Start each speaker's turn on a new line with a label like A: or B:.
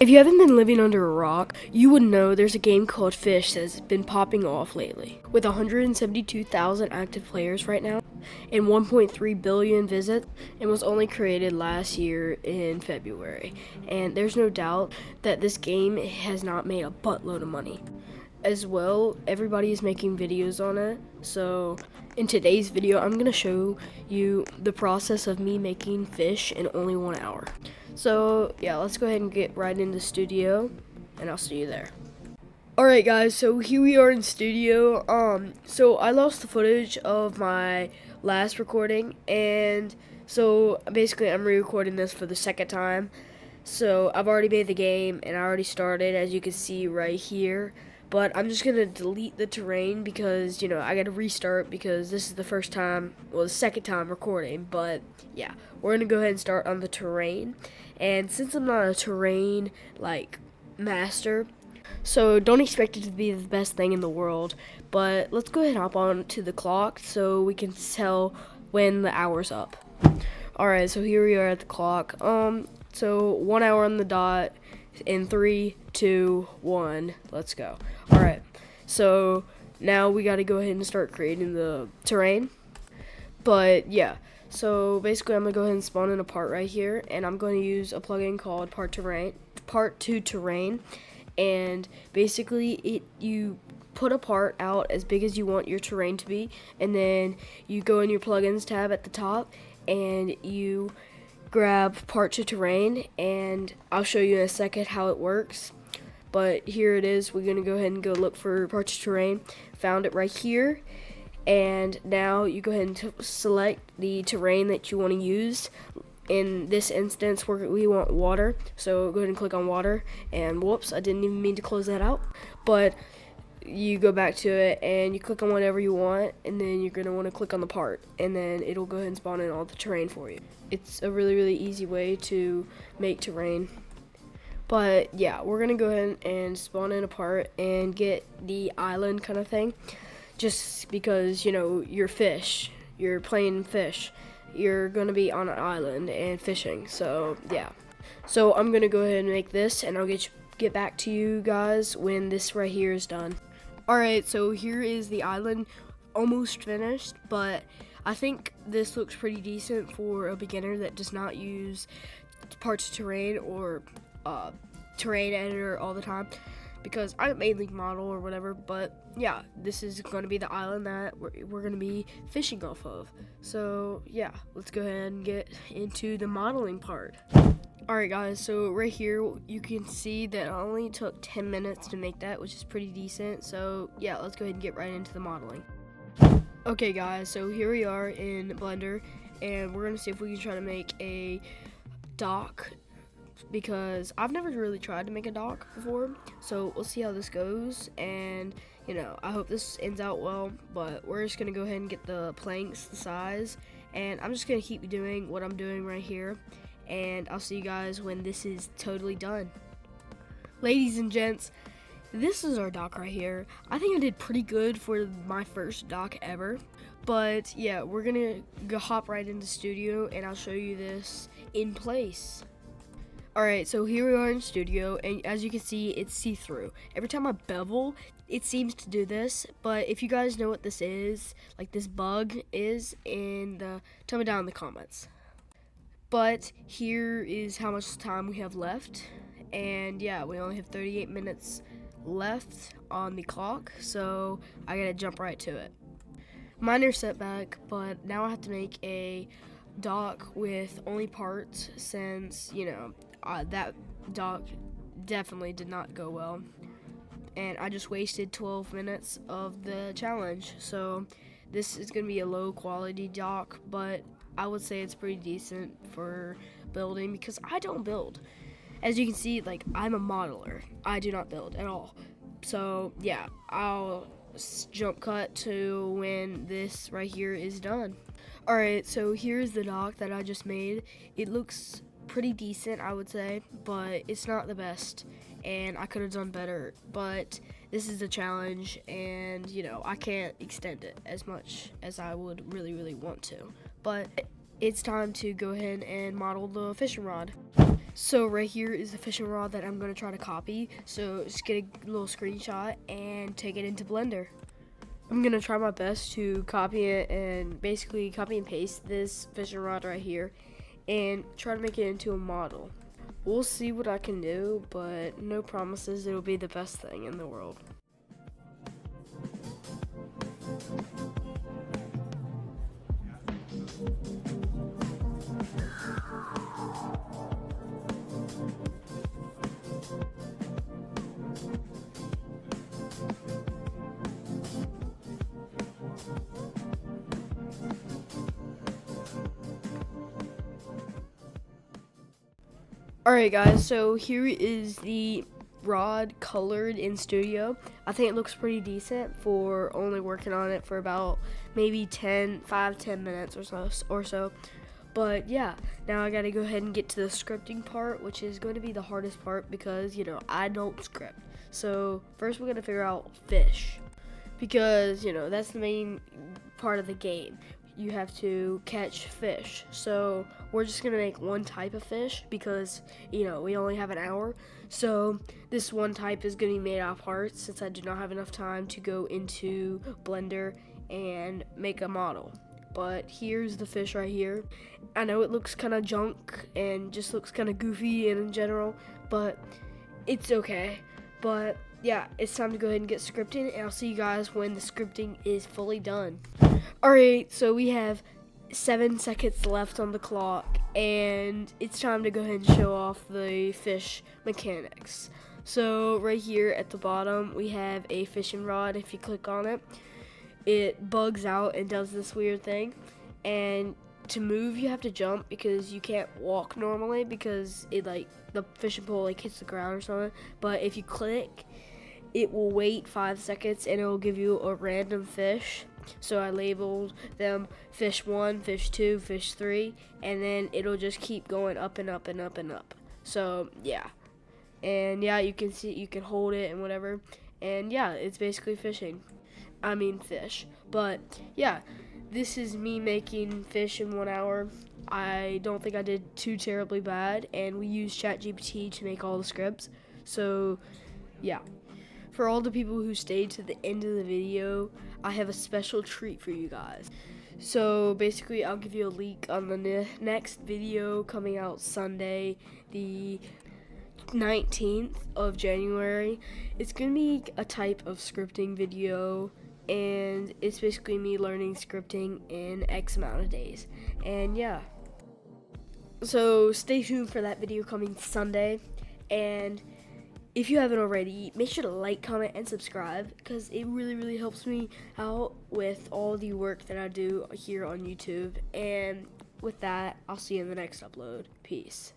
A: If you haven't been living under a rock, you would know there's a game called Fish that's been popping off lately. With 172,000 active players right now and 1.3 billion visits, and was only created last year in February. And there's no doubt that this game has not made a buttload of money. As well, everybody is making videos on it. So in today's video, I'm going to show you the process of me making Fish in only 1 hour. So yeah, let's go ahead and get right into the studio, and I'll see you there. Alright guys, so here we are in studio. So I lost the footage of my last recording, and so basically I'm re-recording this for the second time. So I've already made the game, and I already started, as you can see right here. But I'm just gonna delete the terrain because, I gotta restart because this is the first time, well, the second time recording. But yeah, we're gonna go ahead and start on the terrain. And since I'm not a terrain, master, so don't expect it to be the best thing in the world. But let's go ahead and hop on to the clock so we can tell when the hour's up. Alright, so here we are at the clock. So 1 hour on the dot. In 3, 2, 1, let's go. Alright, so now we gotta go ahead and start creating the terrain. But yeah, so basically I'm gonna go ahead and spawn in a part right here, and I'm going to use a plugin called Part2 Terrain. And basically you put a part out as big as you want your terrain to be, and then you go in your plugins tab at the top and you grab Part2 Terrain, and I'll show you in a second how it works. But here it is. We're gonna go ahead and go look for Part2 Terrain. Found it right here, and now you go ahead and select the terrain that you want to use. In this instance, we want water, so go ahead and click on water. And whoops, I didn't even mean to close that out. But you go back to it and you click on whatever you want, and then you're going to want to click on the part, and then it'll go ahead and spawn in all the terrain for you. It's a really easy way to make terrain. But yeah, we're going to go ahead and spawn in a part and get the island kind of thing, just because you're fish, you're playing fish, you're going to be on an island and fishing. So yeah, so I'm going to go ahead and make this, and I'll get back to you guys when this right here is done. Alright, so here is the island, almost finished, but I think this looks pretty decent for a beginner that does not use Part2 Terrain or terrain editor all the time, because I mainly model or whatever. But yeah, this is going to be the island that we're going to be fishing off of. So yeah, let's go ahead and get into the modeling part. Alright guys, so right here you can see that it only took 10 minutes to make that, which is pretty decent. So yeah, let's go ahead and get right into the modeling. Okay guys, so here we are in Blender, and we're going to see if we can try to make a dock, because I've never really tried to make a dock before. So we'll see how this goes, and I hope this ends out well. But we're just going to go ahead and get the planks, the size, and I'm just going to keep doing what I'm doing right here. And I'll see you guys when this is totally done. Ladies and gents, this is our dock right here. I think I did pretty good for my first dock ever. But yeah, we're gonna hop right into studio, and I'll show you this in place. Alright, so here we are in studio, and as you can see, it's see-through. Every time I bevel, it seems to do this. But if you guys know what this is, like this bug is, tell me down in the comments. But here is how much time we have left, and yeah, we only have 38 minutes left on the clock, so I gotta jump right to it. Minor setback, but now I have to make a dock with only parts, since that dock definitely did not go well, and I just wasted 12 minutes of the challenge. So this is gonna be a low quality dock, but I would say it's pretty decent for building, because I don't build. As you can see, I'm a modeler. I do not build at all. So yeah, I'll jump cut to when this right here is done. Alright, so here's the dock that I just made. It looks pretty decent, I would say, but it's not the best, and I could have done better. But this is a challenge, and I can't extend it as much as I would really want to. But it's time to go ahead and model the fishing rod. So right here is the fishing rod that I'm going to try to copy. So just get a little screenshot and take it into Blender. I'm going to try my best to copy it and basically copy and paste this fishing rod right here and try to make it into a model. We'll see what I can do, but no promises it'll be the best thing in the world. Alright guys, so here is the rod colored in studio. I think it looks pretty decent for only working on it for about maybe 5-10 minutes or so. But yeah, now I gotta go ahead and get to the scripting part, which is going to be the hardest part because, you know, I don't script. So first we're gonna figure out fish, because, you know, that's the main part of the game. You have to catch fish. So we're just gonna make one type of fish because, you know, we only have an hour. So this one type is gonna be made out of parts since I do not have enough time to go into Blender and make a model. But here's the fish right here. I know it looks kind of junk and just looks kind of goofy in general, but it's okay. But yeah, it's time to go ahead and get scripting, and I'll see you guys when the scripting is fully done. Alright, so we have 7 seconds left on the clock, and it's time to go ahead and show off the fish mechanics. So right here at the bottom, we have a fishing rod. If you click on it, it bugs out and does this weird thing. And to move, you have to jump because you can't walk normally because it the fishing pole hits the ground or something. But if you click, it will wait 5 seconds and it will give you a random fish. So I labeled them fish 1, fish 2, fish 3, and then it'll just keep going up and up and up and up. So yeah, and yeah, you can see, you can hold it and whatever, and yeah, it's basically fishing. I mean fish. But yeah, this is me making fish in 1 hour. I don't think I did too terribly bad, and we used ChatGPT to make all the scripts. So yeah. For all the people who stayed to the end of the video, I have a special treat for you guys. So basically, I'll give you a leak on the next video coming out Sunday, the 19th of January. It's gonna be a type of scripting video, and it's basically me learning scripting in X amount of days. And yeah, so stay tuned for that video coming Sunday. And if you haven't already, make sure to like, comment, and subscribe because it really helps me out with all the work that I do here on YouTube. And with that, I'll see you in the next upload. Peace.